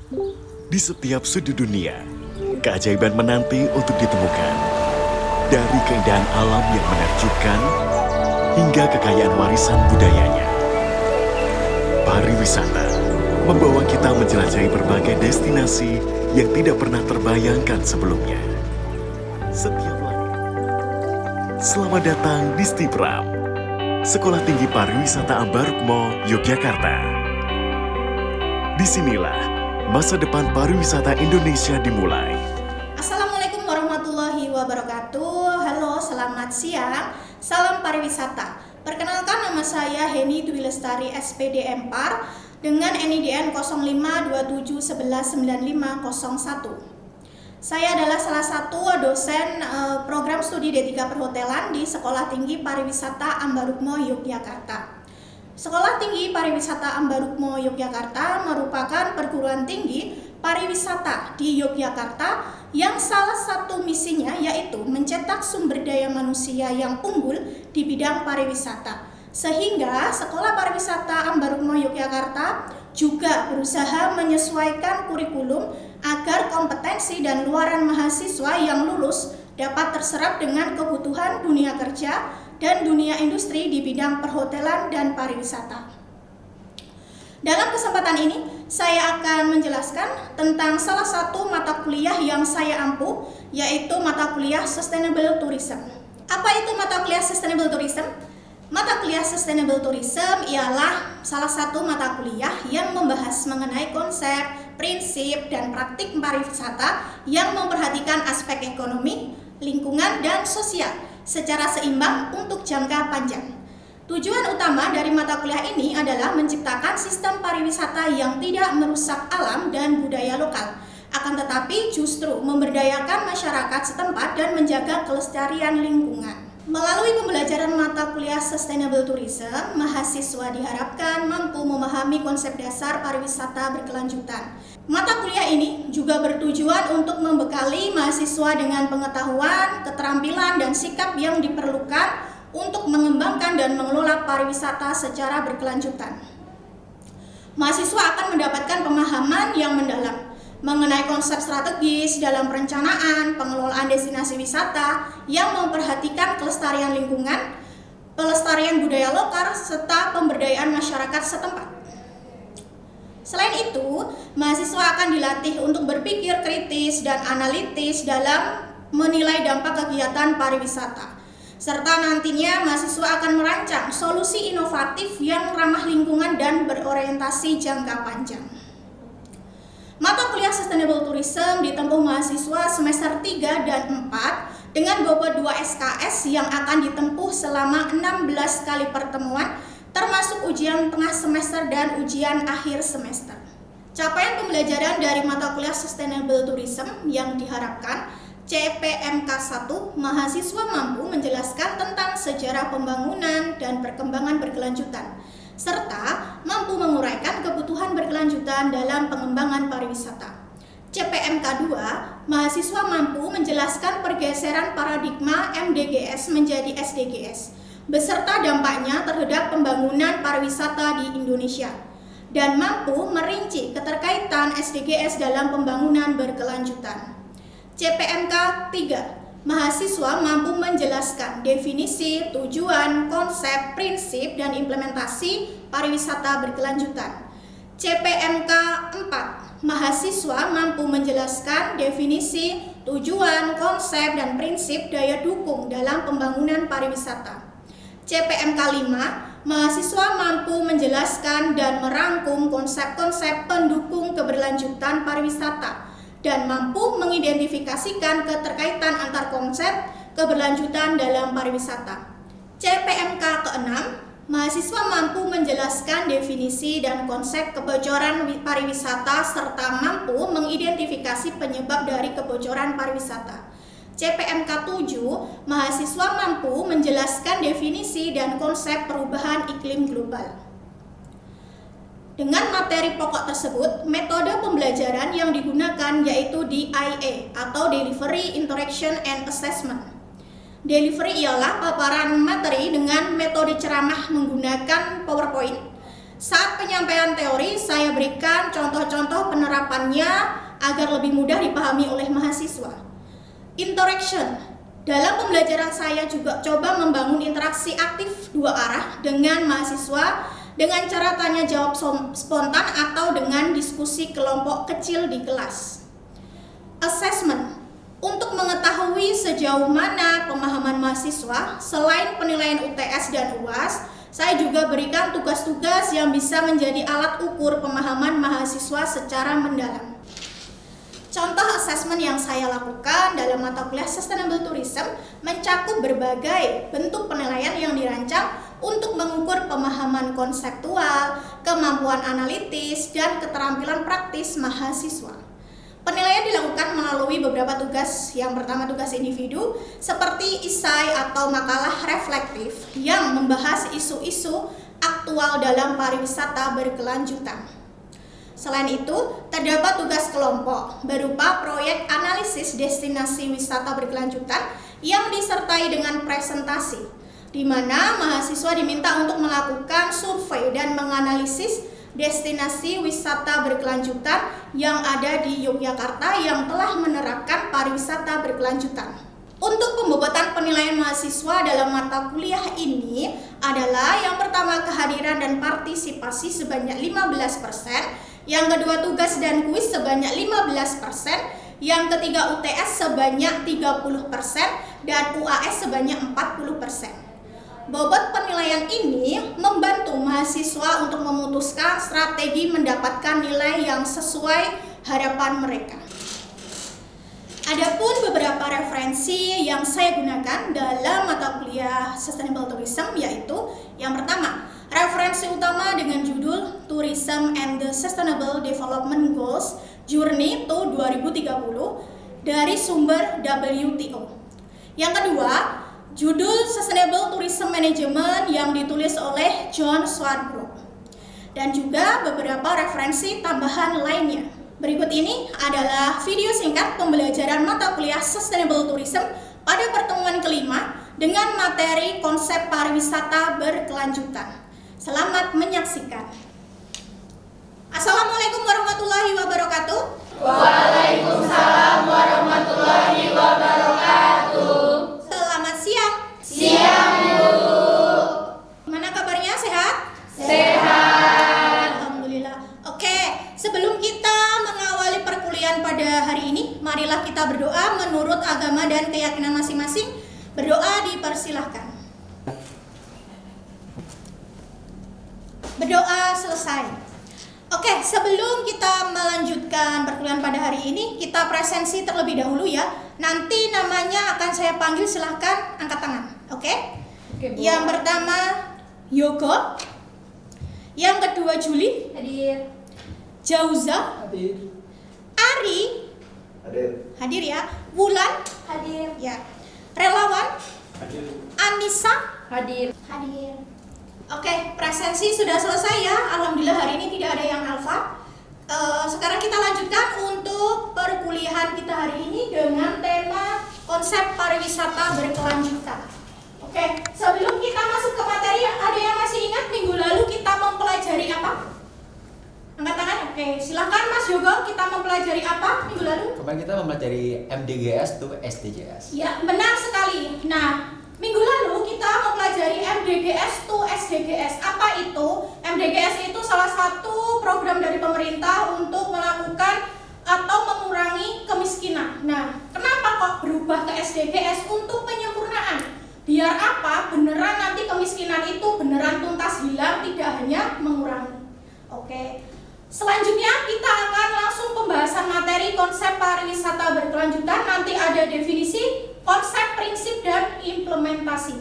Di setiap sudut dunia, keajaiban menanti untuk ditemukan. Dari keindahan alam yang menakjubkan, hingga kekayaan warisan budayanya. Pariwisata membawa kita menjelajahi berbagai destinasi yang tidak pernah terbayangkan sebelumnya. Setiap langkah. Selamat datang di Stipram, Sekolah Tinggi Pariwisata Ambarukmo, Yogyakarta. Disinilah masa depan pariwisata Indonesia dimulai. Assalamualaikum warahmatullahi wabarakatuh. Halo, selamat siang. Salam pariwisata. Perkenalkan, nama saya Heni Dwi Lestari, SPD Empar dengan NIDN 0527119501. Saya adalah salah satu dosen program studi D3 Perhotelan di Sekolah Tinggi Pariwisata Ambarukmo, Yogyakarta. Sekolah Tinggi Pariwisata Ambarukmo, Yogyakarta merupakan perguruan tinggi pariwisata di Yogyakarta yang salah satu misinya yaitu mencetak sumber daya manusia yang unggul di bidang pariwisata. Sehingga Sekolah Pariwisata Ambarukmo, Yogyakarta juga berusaha menyesuaikan kurikulum agar kompetensi dan luaran mahasiswa yang lulus dapat terserap dengan kebutuhan dunia kerja dan dunia industri di bidang perhotelan dan pariwisata. Dalam kesempatan ini, saya akan menjelaskan tentang salah satu mata kuliah yang saya ampu, yaitu mata kuliah Sustainable Tourism. Apa itu mata kuliah Sustainable Tourism? Mata kuliah Sustainable Tourism ialah salah satu mata kuliah yang membahas mengenai konsep, prinsip, dan praktik pariwisata yang memperhatikan aspek ekonomi, lingkungan, dan sosial secara seimbang untuk jangka panjang. Tujuan utama dari mata kuliah ini adalah menciptakan sistem pariwisata yang tidak merusak alam dan budaya lokal, akan tetapi justru memberdayakan masyarakat setempat dan menjaga kelestarian lingkungan. Melalui pembelajaran mata kuliah Sustainable Tourism, mahasiswa diharapkan mampu memahami konsep dasar pariwisata berkelanjutan. Mata kuliah ini juga bertujuan untuk membekali mahasiswa dengan pengetahuan, keterampilan, dan sikap yang diperlukan untuk mengembangkan dan mengelola pariwisata secara berkelanjutan. Mahasiswa akan mendapatkan pemahaman yang mendalam mengenai konsep strategis dalam perencanaan, pengelolaan destinasi wisata yang memperhatikan kelestarian lingkungan, pelestarian budaya lokal, serta pemberdayaan masyarakat setempat. Selain itu, mahasiswa akan dilatih untuk berpikir kritis dan analitis dalam menilai dampak kegiatan pariwisata. Serta nantinya mahasiswa akan merancang solusi inovatif yang ramah lingkungan dan berorientasi jangka panjang. Mata kuliah Sustainable Tourism ditempuh mahasiswa semester 3 dan 4 dengan bobot 2 SKS yang akan ditempuh selama 16 kali pertemuan termasuk ujian tengah semester dan ujian akhir semester. Capaian pembelajaran dari mata kuliah Sustainable Tourism yang diharapkan CPMK 1, mahasiswa mampu menjelaskan tentang sejarah pembangunan dan perkembangan berkelanjutan, serta mampu menguraikan kebutuhan berkelanjutan dalam pengembangan pariwisata. CPMK 2, mahasiswa mampu menjelaskan pergeseran paradigma MDGs menjadi SDGs, beserta dampaknya terhadap pembangunan pariwisata di Indonesia, dan mampu merinci keterkaitan SDGs dalam pembangunan berkelanjutan. CPMK 3, mahasiswa mampu menjelaskan definisi, tujuan, konsep, prinsip, dan implementasi pariwisata berkelanjutan. CPMK 4, mahasiswa mampu menjelaskan definisi, tujuan, konsep, dan prinsip daya dukung dalam pembangunan pariwisata. CPMK 5, mahasiswa mampu menjelaskan dan merangkum konsep-konsep pendukung keberlanjutan pariwisata dan mampu mengidentifikasikan keterkaitan antar konsep keberlanjutan dalam pariwisata. CPMK ke-6, mahasiswa mampu menjelaskan definisi dan konsep kebocoran pariwisata serta mampu mengidentifikasi penyebab dari kebocoran pariwisata. CPMK 7, mahasiswa mampu menjelaskan definisi dan konsep perubahan iklim global. Dengan materi pokok tersebut, metode pembelajaran yang digunakan yaitu DIA atau Delivery, Interaction, and Assessment. Delivery ialah paparan materi dengan metode ceramah menggunakan PowerPoint. Saat penyampaian teori, saya berikan contoh-contoh penerapannya agar lebih mudah dipahami oleh mahasiswa. Interaction. Dalam pembelajaran saya juga coba membangun interaksi aktif dua arah dengan mahasiswa dengan cara tanya jawab spontan atau dengan diskusi kelompok kecil di kelas. Assessment. Untuk mengetahui sejauh mana pemahaman mahasiswa, selain penilaian UTS dan UAS, saya juga berikan tugas-tugas yang bisa menjadi alat ukur pemahaman mahasiswa secara mendalam. Contoh asesmen yang saya lakukan dalam mata kuliah Sustainable Tourism mencakup berbagai bentuk penilaian yang dirancang untuk mengukur pemahaman konseptual, kemampuan analitis, dan keterampilan praktis mahasiswa. Penilaian dilakukan melalui beberapa tugas. Yang pertama tugas individu seperti esai atau makalah reflektif yang membahas isu-isu aktual dalam pariwisata berkelanjutan. Selain itu, terdapat tugas kelompok berupa proyek analisis destinasi wisata berkelanjutan yang disertai dengan presentasi, di mana mahasiswa diminta untuk melakukan survei dan menganalisis destinasi wisata berkelanjutan yang ada di Yogyakarta yang telah menerapkan pariwisata berkelanjutan. Untuk pembobotan penilaian mahasiswa dalam mata kuliah ini adalah yang pertama kehadiran dan partisipasi sebanyak 15%, yang kedua tugas dan kuis sebanyak 15%, yang ketiga UTS sebanyak 30%, dan UAS sebanyak 40%. Bobot penilaian ini membantu mahasiswa untuk memutuskan strategi mendapatkan nilai yang sesuai harapan mereka. Adapun beberapa referensi yang saya gunakan dalam mata kuliah Sustainable Tourism yaitu yang pertama, referensi utama dengan judul Tourism and the Sustainable Development Goals Journey to 2030 dari sumber WTO. Yang kedua, judul Sustainable Tourism Management yang ditulis oleh John Swartbrook, dan juga beberapa referensi tambahan lainnya. Berikut ini adalah video singkat pembelajaran mata kuliah Sustainable Tourism pada pertemuan kelima dengan materi konsep pariwisata berkelanjutan. Selamat menyaksikan. Assalamualaikum warahmatullahi wabarakatuh. Waalaikumsalam warahmatullahi wabarakatuh. Selamat siang. Siang, Bu. Gimana kabarnya? Sehat? Sehat. Alhamdulillah. Oke, sebelum kita mengawali perkuliahan pada hari ini, marilah kita berdoa menurut agama dan keyakinan masing-masing. Berdoa dipersilahkan. Berdoa selesai. Oke, sebelum kita melanjutkan perkuliahan pada hari ini, kita presensi terlebih dahulu ya. Nanti namanya akan saya panggil, silahkan angkat tangan. Oke? Oke, Bu. Yang pertama Yogo. Yang kedua Juli. Hadir. Jauza. Hadir. Ari. Hadir. Hadir ya. Wulan. Hadir. Ya. Relawan. Hadir. Anissa. Hadir. Hadir. Oke, presensi sudah selesai ya. Alhamdulillah hari ini tidak ada yang alfa. Sekarang kita lanjutkan untuk perkuliahan kita hari ini dengan tema konsep pariwisata berkelanjutan. Oke, sebelum kita masuk ke materi, ada yang masih ingat minggu lalu kita mempelajari apa? Angkat tangan. Oke, silakan Mas Yogo, kita mempelajari apa minggu lalu? Kemarin kita mempelajari MDGs to SDGs. Ya, benar sekali. Nah, minggu lalu kita mempelajari MDGs to SDGs. Apa itu? MDGs itu salah satu program dari pemerintah untuk melakukan atau mengurangi kemiskinan. Nah, kenapa kok berubah ke SDGs? Untuk penyempurnaan. Biar apa? Beneran nanti kemiskinan itu beneran tuntas hilang, tidak hanya mengurangi. Oke. Selanjutnya kita akan langsung pembahasan materi konsep pariwisata berkelanjutan. Nanti ada definisi, konsep, prinsip, dan implementasi.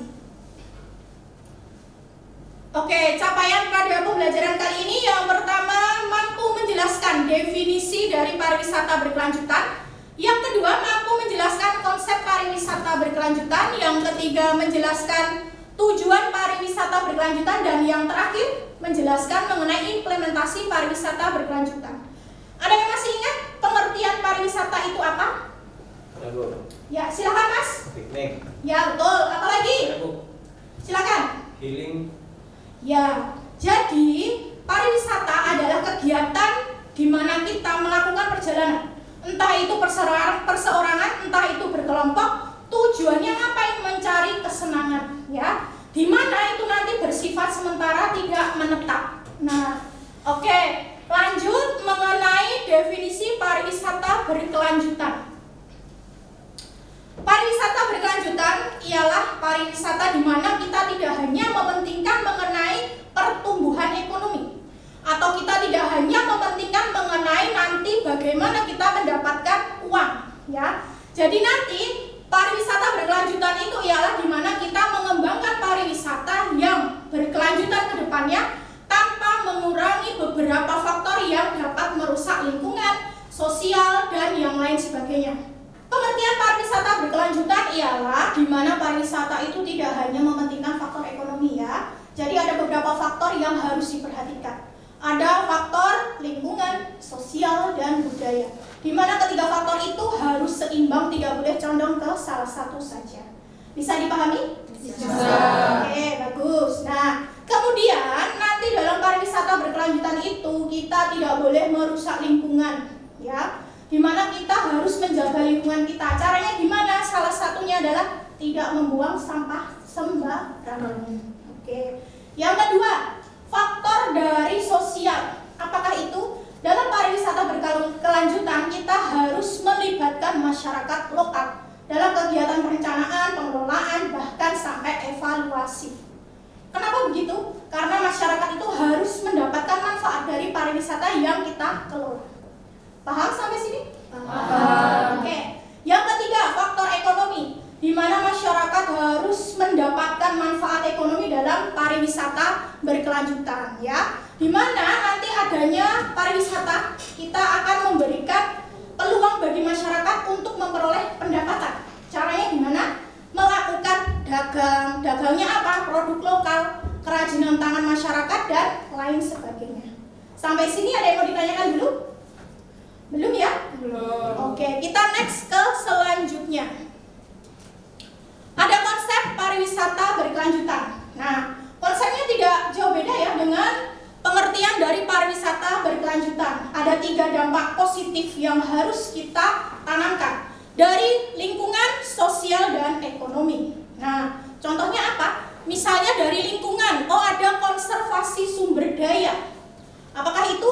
Oke, capaian pada pembelajaran kali ini yang pertama mampu menjelaskan definisi dari pariwisata berkelanjutan. Yang kedua mampu menjelaskan konsep pariwisata berkelanjutan. Yang ketiga menjelaskan tujuan pariwisata berkelanjutan. Dan yang terakhir menjelaskan mengenai implementasi pariwisata berkelanjutan. Ada yang masih ingat pengertian pariwisata itu apa? Ya, silakan Mas. Piknik. Ya, betul. Apalagi? Silakan. Healing. Ya, jadi kegiatan di mana kita melakukan perjalanan, entah itu perseorangan, entah itu berkelompok, tujuannya ngapain? Mencari kesenangan, ya. Di mana itu nanti bersifat sementara, tidak menetap. Nah, oke, lanjut mengenai definisi pariwisata berkelanjutan. Pariwisata berkelanjutan ialah pariwisata di mana kita tidak hanya mementingkan mengenai pertumbuhan ekonomi, atau kita tidak hanya mementingkan mengenai nanti bagaimana kita mendapatkan uang, ya. Jadi nanti pariwisata berkelanjutan itu ialah di mana kita mengembangkan pariwisata yang berkelanjutan ke depannya tanpa mengurangi beberapa faktor yang dapat merusak lingkungan, sosial, dan yang lain sebagainya. Pengertian pariwisata berkelanjutan ialah di mana pariwisata itu tidak hanya mementingkan faktor ekonomi, ya. Jadi ada beberapa faktor yang harus diperhatikan. Ada faktor lingkungan, sosial, dan budaya. Di mana ketiga faktor itu harus seimbang, tidak boleh condong ke salah satu saja. Bisa dipahami? Bisa. Oke, bagus. Nah, kemudian nanti dalam pariwisata berkelanjutan itu kita tidak boleh merusak lingkungan, ya. Di mana kita harus menjaga lingkungan kita. Caranya gimana? Salah satunya adalah tidak membuang sampah sembarangan. Oke. Yang kedua, faktor dari sosial. Apakah itu? Dalam pariwisata berkelanjutan kita harus melibatkan masyarakat lokal dalam kegiatan perencanaan, pengelolaan, bahkan sampai evaluasi. Kenapa begitu? Karena masyarakat itu harus mendapatkan manfaat dari pariwisata yang kita kelola. Paham sampai sini? Paham. Oke. Yang ketiga, faktor ekonomi, di mana masyarakat harus mendapatkan manfaat ekonomi dalam pariwisata berkelanjutan, ya. Di mana nanti adanya pariwisata kita akan memberikan peluang bagi masyarakat untuk memperoleh pendapatan. Caranya gimana? Melakukan dagang. Dagangnya apa? Produk lokal, kerajinan tangan masyarakat, dan lain sebagainya. Sampai sini ada yang mau ditanyakan dulu? Belum ya? Belum. Oke, kita next ke selanjutnya. Ada konsep pariwisata berkelanjutan. Nah, konsepnya tidak jauh beda ya dengan pengertian dari pariwisata berkelanjutan. Ada 3 dampak positif yang harus kita tanamkan dari lingkungan, sosial, dan ekonomi. Nah, contohnya apa? Misalnya dari lingkungan, ada konservasi sumber daya. Apakah itu?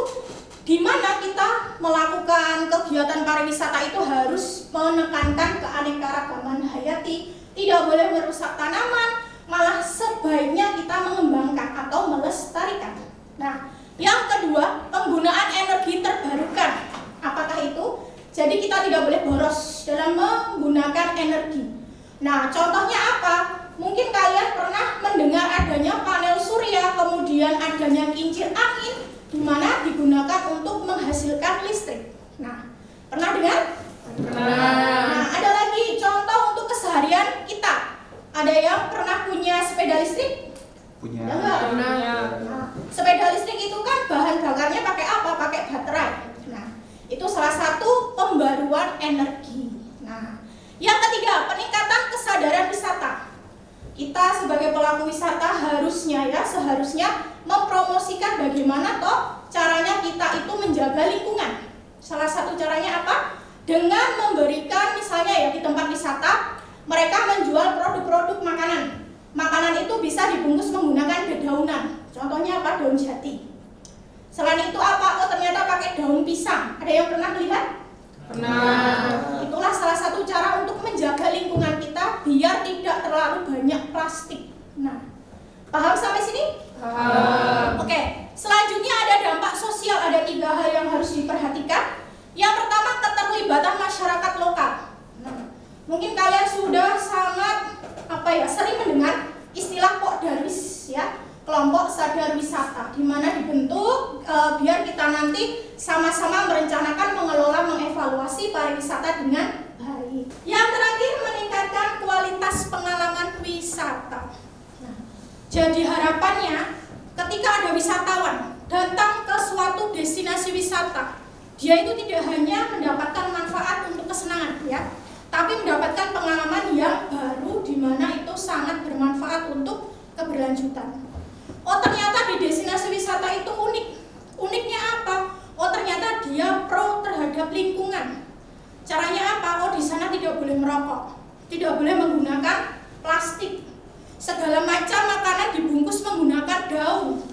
Di mana kita melakukan kegiatan pariwisata itu harus menekankan keanekaragaman hayati, tidak boleh merusak tanaman, malah sebaiknya kita mengembangkan atau melestarikan. Nah, yang kedua, penggunaan energi terbarukan. Apakah itu? Jadi kita tidak boleh boros dalam menggunakan energi. Nah, contohnya apa? Mungkin kalian pernah mendengar adanya panel surya, kemudian adanya kincir angin, di mana digunakan untuk menghasilkan listrik. Nah, pernah dengar? Pernah. Nah, ada lagi contoh untuk keseharian kita. Ada yang pernah punya sepeda listrik? Punya. Ya enggak? Pernah. Nah, sepeda listrik itu kan bahan bakarnya pakai apa? Pakai baterai. Nah, itu salah satu pembaruan energi. Nah, yang ketiga, peningkatan kesadaran wisata. Kita sebagai pelaku wisata seharusnya mempromosikan bagaimana caranya kita itu menjaga lingkungan. Salah satu caranya apa? Dengan memberikan misalnya di tempat wisata mereka menjual produk-produk makanan. Makanan itu bisa dibungkus menggunakan dedaunan. Contohnya apa? Daun jati. Selain itu apa? Ternyata pakai daun pisang. Ada yang pernah melihat? Pernah. Itulah salah satu cara untuk menjaga lingkungan kita biar tidak terlalu banyak plastik. Nah, paham sampai sini? Paham. Oke, selanjutnya ada dampak sosial. Ada 3 hal yang harus diperhatikan. Yang pertama, keterlibatan masyarakat lokal. Nah, mungkin kalian sudah sangat sering mendengar istilah Pokdarwis, ya, kelompok sadar wisata, di mana dibentuk biar kita nanti sama-sama merencanakan, mengelola, mengevaluasi pariwisata dengan baik. Yang terakhir, meningkatkan kualitas pengalaman wisata. Nah, jadi harapannya ketika ada wisatawan datang ke suatu destinasi wisata, dia itu tidak hanya mendapatkan manfaat untuk kesenangan, ya, tapi mendapatkan pengalaman yang baru di mana itu sangat bermanfaat untuk keberlanjutan. Oh, ternyata di destinasi wisata itu unik. Uniknya apa? Oh ternyata dia pro terhadap lingkungan. Caranya apa? Oh di sana tidak boleh merokok, tidak boleh menggunakan plastik, segala macam makanan dibungkus menggunakan daun.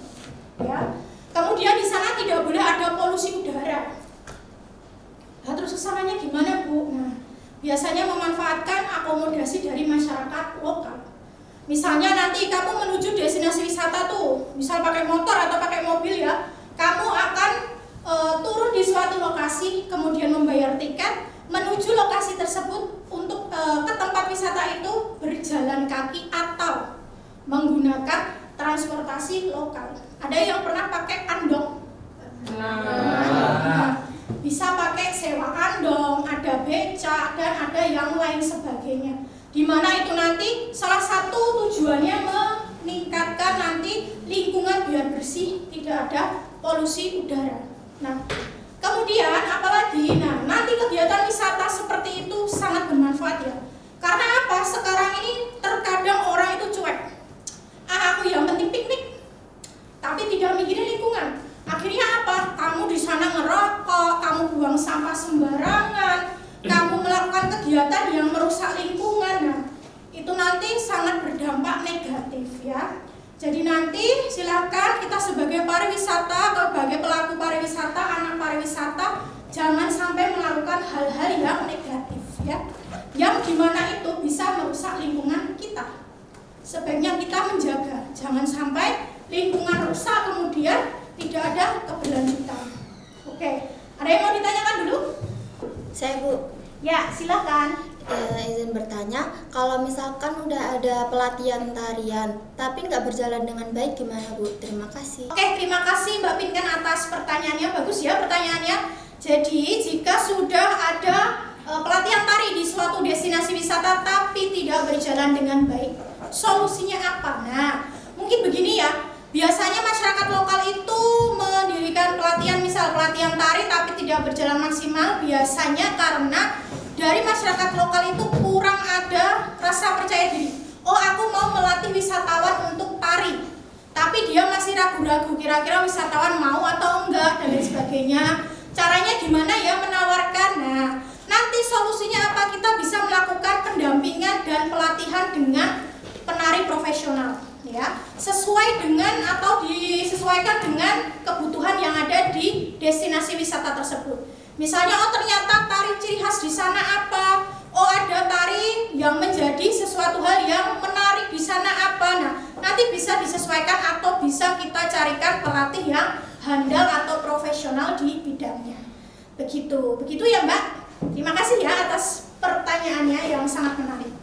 Ya. Kemudian di sana tidak boleh ada polusi udara. Nah, terus kesananya gimana Bu? Nah, biasanya memanfaatkan akomodasi dari masyarakat lokal. Misalnya nanti kamu menuju destinasi wisata tuh, misal pakai motor atau pakai mobil ya, kamu akan turun di suatu lokasi, kemudian membayar tiket, menuju lokasi tersebut untuk ke tempat wisata itu berjalan kaki atau menggunakan transportasi lokal. Ada yang pernah pakai andong? Nah, bisa pakai sewa andong, ada becak, dan ada yang lain sebagainya. Di mana itu nanti salah satu tujuannya meningkatkan nanti lingkungan biar bersih, tidak ada polusi udara. Nah, kemudian apalagi, nah nanti kegiatan wisata seperti itu sangat bermanfaat ya. Karena apa? Sekarang ini terkadang orang itu cuek. Aku yang penting piknik, tapi tidak mikirin lingkungan. Akhirnya apa? Kamu di sana ngerokok, kamu buang sampah sembarangan, kamu melakukan kegiatan yang merusak lingkungan. Nah, itu nanti sangat berdampak negatif ya. Jadi nanti silakan kita sebagai pariwisata, sebagai pelaku pariwisata, anak pariwisata, jangan sampai melakukan hal-hal yang negatif ya. Yang dimana itu bisa merusak lingkungan kita. Sebaiknya kita menjaga, jangan sampai lingkungan rusak kemudian tidak ada keberlanjutan. Oke, ada yang mau ditanyakan dulu? Saya Bu. Ya, silakan. Izin bertanya, kalau misalkan udah ada pelatihan tarian tapi nggak berjalan dengan baik gimana Bu? Terima kasih. Oke, terima kasih Mbak Pinkan atas pertanyaannya, bagus ya pertanyaannya. Jadi jika sudah ada pelatihan tari di suatu destinasi wisata tapi tidak berjalan dengan baik, solusinya apa? Nah, mungkin begini ya. Biasanya masyarakat lokal itu mendirikan pelatihan, misal pelatihan tari tapi tidak berjalan maksimal, biasanya karena dari masyarakat lokal itu kurang ada rasa percaya diri. Oh, aku mau melatih wisatawan untuk tari, tapi dia masih ragu-ragu kira-kira wisatawan mau atau enggak dan lain sebagainya. Caranya gimana ya menawarkan? Nah, nanti solusinya apa? Kita bisa melakukan pendampingan dan pelatihan dengan penari profesional ya, sesuai dengan atau disesuaikan dengan kebutuhan yang ada di destinasi wisata tersebut. Misalnya, oh ternyata tari ciri khas di sana apa? Oh ada tari yang menjadi sesuatu hal yang menarik di sana apa? Nah, nanti bisa disesuaikan atau bisa kita carikan pelatih yang handal atau profesional di bidangnya. Begitu ya Mbak. Terima kasih ya atas pertanyaannya yang sangat menarik.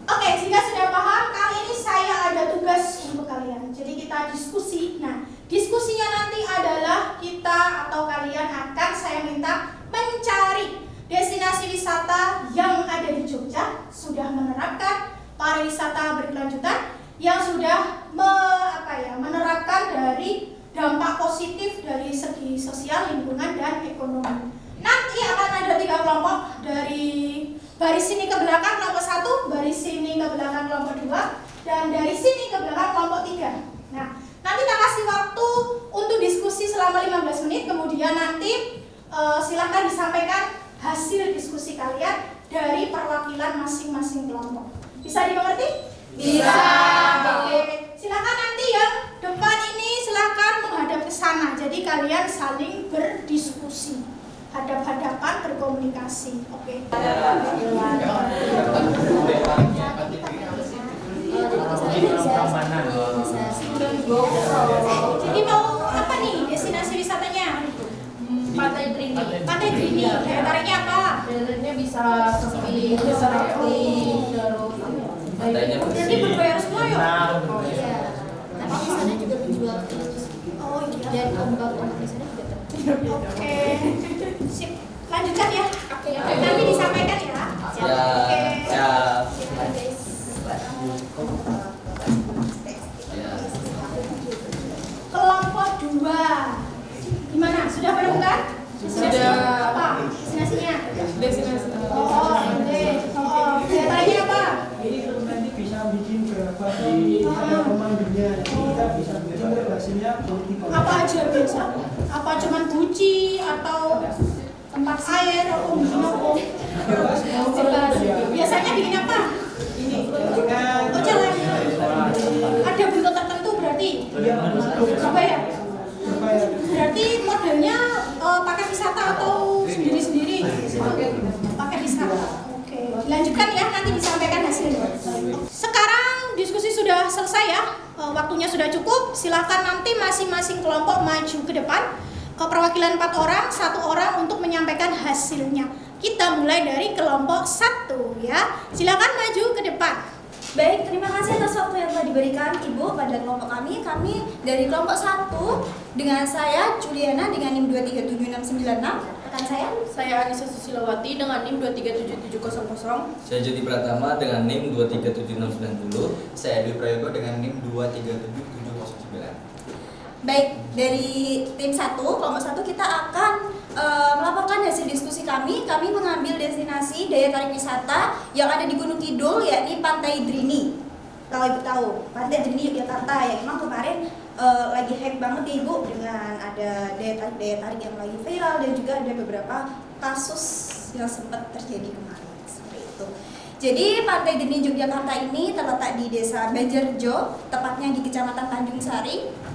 Oke, jika sudah paham, kali ini saya ada tugas untuk kalian. Jadi kita diskusi. Nah, diskusinya nanti adalah kita atau kalian akan saya minta mencari destinasi wisata yang ada di Jogja sudah menerapkan pariwisata berkelanjutan, yang sudah menerapkan dari dampak positif dari segi sosial, lingkungan, dan ekonomi. Nanti akan ada 3 kelompok, dari baris sini ke belakang kelompok 1, baris sini ke belakang kelompok 2, dan dari sini ke belakang kelompok 3. Nah, nanti kita kasih waktu untuk diskusi selama 15 menit, kemudian nanti silakan disampaikan hasil diskusi kalian dari perwakilan masing-masing kelompok. Bisa dimengerti? Bisa. Oke, silakan nanti yang depan ini silakan menghadap ke sana. Jadi kalian saling berdiskusi, hadap-hadapan, berkomunikasi. Oke. Jadi mau apa nih destinasi wisatanya? Pantai Trini. Pantai Trini. Daya tariknya apa? Daerahnya bisa sepi, bisa rafting, terus Berarti berbayar semua ya? Iya. Tapi di sana juga menjual tips. Oh iya. Dan ombak-ombak di sana juga terkenal. Oke. Sip. Lanjutkan ya. Oke. Nanti disampaikan ya. Oke. Silakan guys. Kelompok 2. Gimana? Sudah menemukan? Sudah. Apa? Destinasinya? destinasi. Oh, oke. Daya tariknya apa? Nanti bisa bikin berapa di ada pemandunya, kita bisa bikin regulasinya politik. Apa aja biasa? cuman guci atau tempat air atau nopo? Biasanya bikin apa? Oh, jalan. Ada bentuk tertentu berarti? Apa ya? Berarti modelnya pakai wisata atau sendiri-sendiri? Pakai wisata. Oke. Dilanjutkan ya, nanti disampaikan hasilnya. Sekarang diskusi sudah selesai ya. Waktunya sudah cukup. Silakan nanti masing-masing kelompok maju ke depan. Perwakilan 4 orang, 1 orang untuk menyampaikan hasilnya. Kita mulai dari kelompok 1 ya. Silakan maju ke depan. Baik, terima kasih atas waktu yang telah diberikan Ibu pada kelompok kami. Kami dari kelompok 1 dengan saya Juliana dengan NIM 2376696. Rekan saya Anissa Susilawati dengan NIM 2377700. Saya Jody Pratama dengan NIM 2376690. Saya Dwi Prayogo dengan NIM 2377709. Baik, dari tim 1, kelompok 1 kita akan melaporkan hasil diskusi kami. Kami mengambil destinasi daya tarik wisata yang ada di Gunung Kidul, yakni Pantai Drini. Kalau Ibu tahu, Pantai Drini Yogyakarta yang memang kemarin lagi hype banget nih Ibu, dengan ada daya tarik yang lagi viral dan juga ada beberapa kasus yang sempat terjadi kemarin seperti itu. Jadi Pantai Drini Yogyakarta ini terletak di Desa Banjarjo, tepatnya di Kecamatan Tanjung Sari,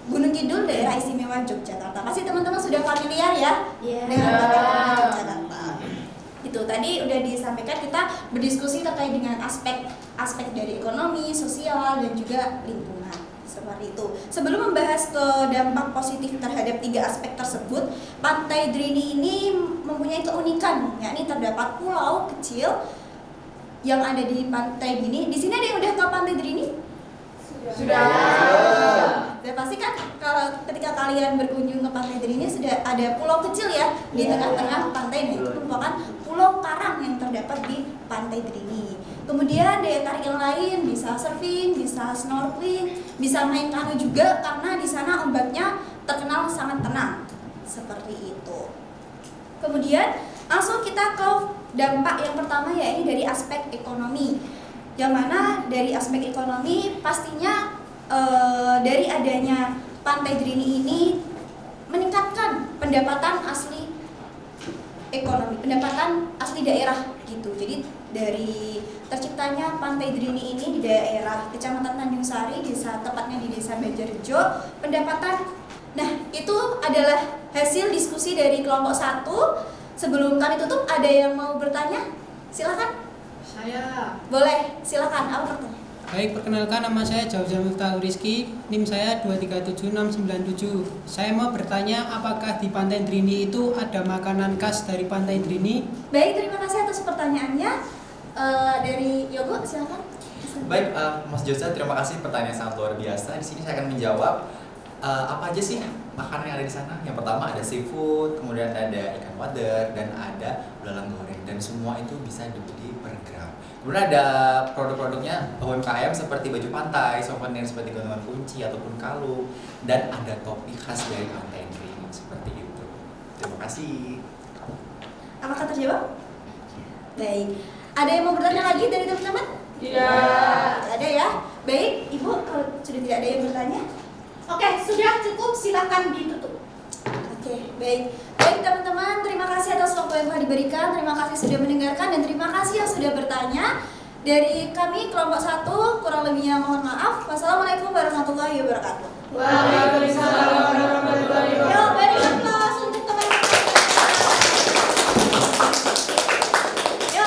Gunung Kidul, daerah istimewa Yogyakarta. Pasti teman-teman sudah familiar ya dengan Pantai Drini Yogyakarta. Itu tadi udah disampaikan, kita berdiskusi terkait dengan aspek dari ekonomi, sosial dan juga lingkungan. Seperti itu. Sebelum membahas ke dampak positif terhadap 3 aspek tersebut, Pantai Drini ini mempunyai keunikan, yakni terdapat pulau kecil yang ada di Pantai Drini. Di sini ada yang udah ke Pantai Drini? Sudah. Dan pasti kan kalau ketika kalian berkunjung ke Pantai Drini sudah ada pulau kecil ya di tengah-tengah pantai. Nah, itu merupakan pulau karang yang terdapat di Pantai Drini. Kemudian daya tarik yang lain bisa surfing, bisa snorkeling, bisa main kanu juga karena di sana ombaknya terkenal sangat tenang. Seperti itu. Kemudian langsung kita ke dampak yang pertama, yaitu dari aspek ekonomi. Yang mana dari aspek ekonomi pastinya dari adanya Pantai Drini ini meningkatkan pendapatan asli ekonomi, pendapatan asli daerah gitu. Jadi dari terciptanya Pantai Drini ini di daerah Kecamatan Tanjung Sari, tepatnya di Desa Banjarjo, pendapatan. Nah, itu adalah hasil diskusi dari kelompok 1. Sebelum kami tutup, ada yang mau bertanya? Silakan. Saya. Boleh, silakan. Apa pertanyaan? Baik, perkenalkan nama saya Jauza Miftahul Rizky, NIM saya 2376697. Saya mau bertanya, apakah di Pantai Drini itu ada makanan khas dari Pantai Drini? Baik, terima kasih atas pertanyaannya. Dari Yogo, silakan. Baik, Mas Josa, terima kasih, pertanyaan sangat luar biasa. Di sini saya akan menjawab apa aja sih makanan yang ada di sana. Yang pertama ada seafood, kemudian ada ikan wader, dan ada belalang goreng. Dan semua itu bisa dibeli per gram. Kemudian ada produk-produknya UMKM seperti baju pantai, souvenir seperti gantungan kunci ataupun kalung, dan ada topi khas dari Pantai Drini seperti itu. Terima kasih. Apakah terjawab? Baik. Ada yang mau bertanya lagi dari teman-teman? Tidak. Tidak ada ya. Baik, Ibu, kalau sudah tidak ada yang bertanya. Oke, sudah cukup, silakan ditutup. Oke, baik. Baik teman-teman, terima kasih atas waktu yang telah diberikan. Terima kasih sudah mendengarkan dan terima kasih yang sudah bertanya. Dari kami kelompok 1, kurang lebihnya mohon maaf. Wassalamualaikum warahmatullahi wabarakatuh. Waalaikumsalam warahmatullahi wabarakatuh. Yo, beri aplaus untuk teman-teman. Yo,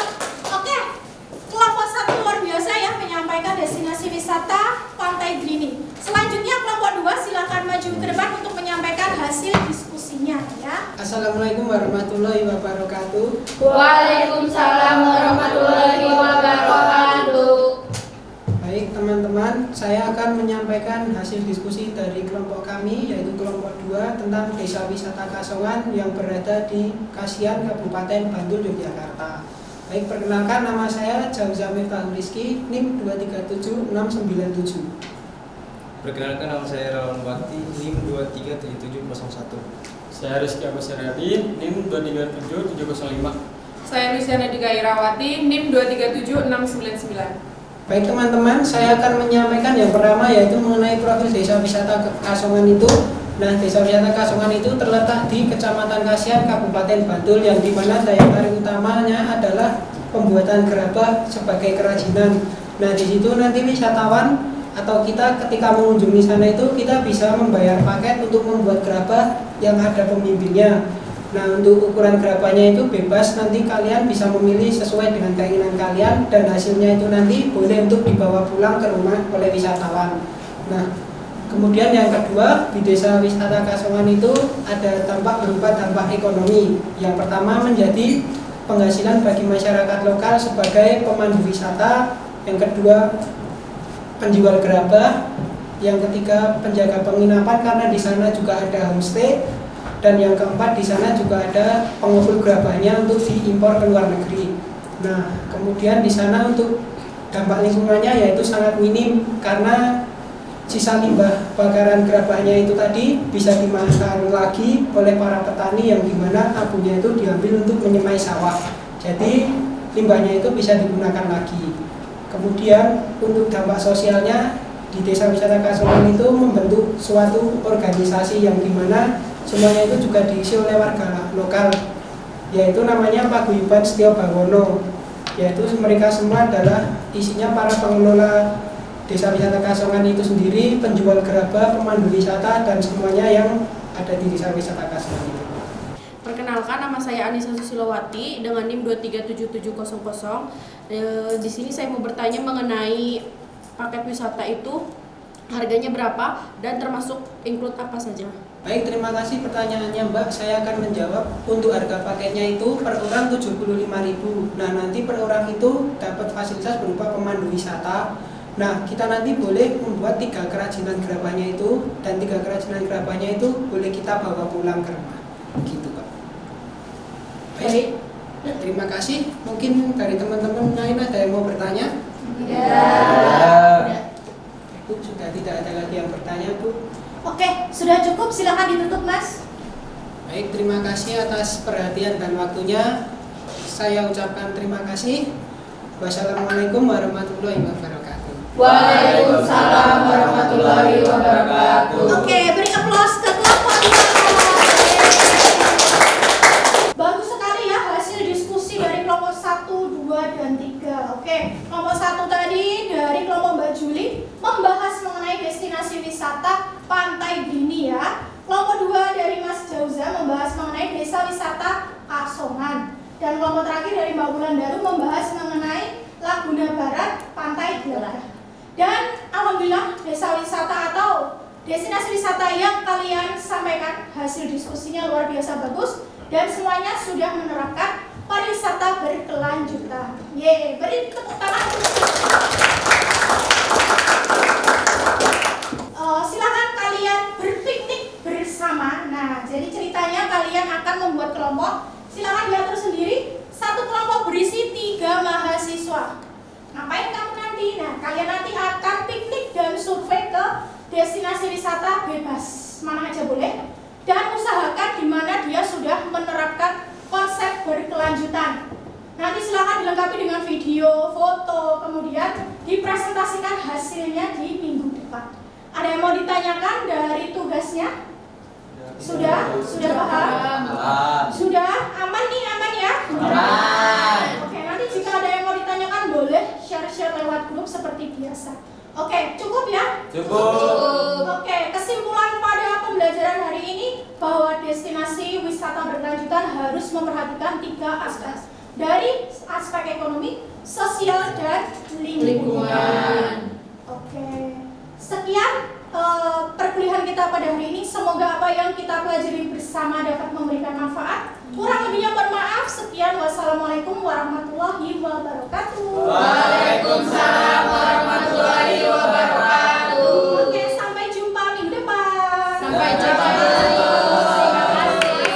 oke. Kelompok 1 luar biasa ya menyampaikan destinasi wisata Pantai Drini. Selanjutnya kelompok 2 silakan maju ke depan untuk menyampaikan hasil diskusinya ya. Assalamualaikum warahmatullahi wabarakatuh. Waalaikumsalam warahmatullahi wabarakatuh. Baik teman-teman, saya akan menyampaikan hasil diskusi dari kelompok kami, yaitu kelompok 2 tentang Desa Wisata Kasongan yang berada di Kasihan, Kabupaten Bantul, Yogyakarta. Baik, perkenalkan nama saya Jauza Miftahul Rizky, NIM 2376697. Perkenalkan nama saya Rawan Bakti, NIM 2377701. Saya Rizky Agus Serabi, NIM 2377705. Saya Luciana Dika Irawati, NIM 2376699. Baik teman-teman, saya akan menyampaikan yang pertama yaitu mengenai profil Desa Wisata Kasongan itu. Nah, Desa Wisata Kasongan itu terletak di Kecamatan Kasihan, Kabupaten Bantul, yang dimana daya tarik utamanya adalah pembuatan gerabah sebagai kerajinan. Nah, di situ nanti wisatawan atau kita ketika mengunjungi sana itu kita bisa membayar paket untuk membuat gerabah yang ada pemimpinnya. Nah, untuk ukuran gerabahnya itu bebas, nanti kalian bisa memilih sesuai dengan keinginan kalian dan hasilnya itu nanti boleh untuk dibawa pulang ke rumah oleh wisatawan. Nah, kemudian yang kedua, di Desa Wisata Kasongan itu ada dampak berupa dampak ekonomi. Yang pertama menjadi penghasilan bagi masyarakat lokal sebagai pemandu wisata. Yang kedua, penjual gerabah. Yang ketiga, penjaga penginapan karena di sana juga ada homestay. Dan yang keempat, di sana juga ada pengepul gerabahnya untuk diimpor ke luar negeri. Nah, kemudian di sana untuk dampak lingkungannya yaitu sangat minim karena sisa limbah bakaran gerabahnya itu tadi bisa dimanfaatkan lagi oleh para petani yang dimana abunya itu diambil untuk menyemai sawah. Jadi limbahnya itu bisa digunakan lagi. Kemudian untuk dampak sosialnya di Desa Wisata Kasongan itu membentuk suatu organisasi yang dimana semuanya itu juga diisi oleh warga lokal, yaitu namanya Paguyuban Setyo Bawono. Yaitu mereka semua adalah isinya para pengelola Desa Wisata Kasongan itu sendiri, penjual gerabah, pemandu wisata, dan semuanya yang ada di Desa Wisata Kasongan itu. Perkenalkan, nama saya Anissa Susilowati dengan NIM 2377700. Di sini saya mau bertanya mengenai paket wisata itu harganya berapa dan termasuk include apa saja? Baik, terima kasih pertanyaannya Mbak. Saya akan menjawab. Untuk harga paketnya itu per orang 75.000. Nah, nanti per orang itu dapat fasilitas berupa pemandu wisata. Nah, kita nanti boleh membuat 3 kerajinan gerabahnya itu, dan 3 kerajinan gerabahnya itu boleh kita bawa pulang ke rumah. Gitu, Pak. Baik. Terima kasih. Mungkin dari teman-teman lain ada yang mau bertanya? Tidak. Bu, sudah tidak ada lagi yang bertanya, Bu. Oke, sudah cukup, silakan ditutup Mas. Baik, terima kasih atas perhatian dan waktunya. Saya ucapkan terima kasih. Wassalamualaikum warahmatullahi wabarakatuh. Waalaikumsalam warahmatullahi wabarakatuh. Oke, beri aplaus ke kelompok 2. Bagus sekali ya hasil diskusi dari kelompok 1, 2, dan 3. Oke, kelompok 1 tadi dari kelompok Mbak Juli membahas mengenai destinasi wisata Pantai Drini ya. Kelompok 2 dari Mas Jauza membahas mengenai Desa Wisata Kasongan. Dan kelompok terakhir dari Mbak Wulandaru membahas mengenai Laguna Barat, Pantai Gelagah. Dan alhamdulillah desa wisata atau destinasi wisata yang kalian sampaikan hasil diskusinya luar biasa bagus dan semuanya sudah menerapkan pariwisata berkelanjutan. Yeay, beri tepuk tangan. Silakan kalian berpiknik bersama. Nah, jadi ceritanya kalian akan membuat kelompok. Silakan diatur sendiri. Satu kelompok berisi 3 mahasiswa. Ngapain kamu nanti? Nah, kalian nanti akan piknik dan survei ke destinasi wisata bebas. Mana aja boleh. Dan usahakan di mana dia sudah menerapkan konsep berkelanjutan. Nanti silakan dilengkapi dengan video, foto, kemudian dipresentasikan hasilnya di minggu depan. Ada yang mau ditanyakan dari tugasnya? Sudah paham? Sudah aman nih, aman ya? Aman. Oke, nanti jika ada yang mau ditanyakan boleh share-share lewat grup seperti biasa. Oke, cukup ya? Cukup. Oke, kesimpulan pada pembelajaran hari ini bahwa destinasi wisata berkelanjutan harus memperhatikan 3 aspek. Dari aspek ekonomi, sosial, dan lingkungan. Oke. Sekian perkuliahan kita pada hari ini. Semoga apa yang kita pelajari bersama dapat memberikan manfaat. Kurang lebihnya mohon maaf. Sekian, wassalamualaikum warahmatullahi wabarakatuh. Waalaikumsalam warahmatullahi wabarakatuh. Oke, sampai jumpa minggu depan. Sampai jumpa.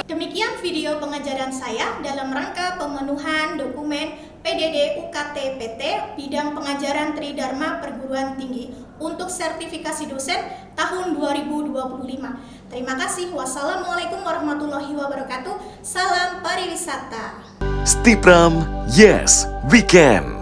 Demikian video pengajaran saya dalam rangka pemenuhan dokumen PDD UKT PT bidang pengajaran Tridharma Perguruan Tinggi untuk sertifikasi dosen tahun 2025. Terima kasih. Wassalamualaikum warahmatullahi wabarakatuh. Salam pariwisata. Stipram, yes, we can.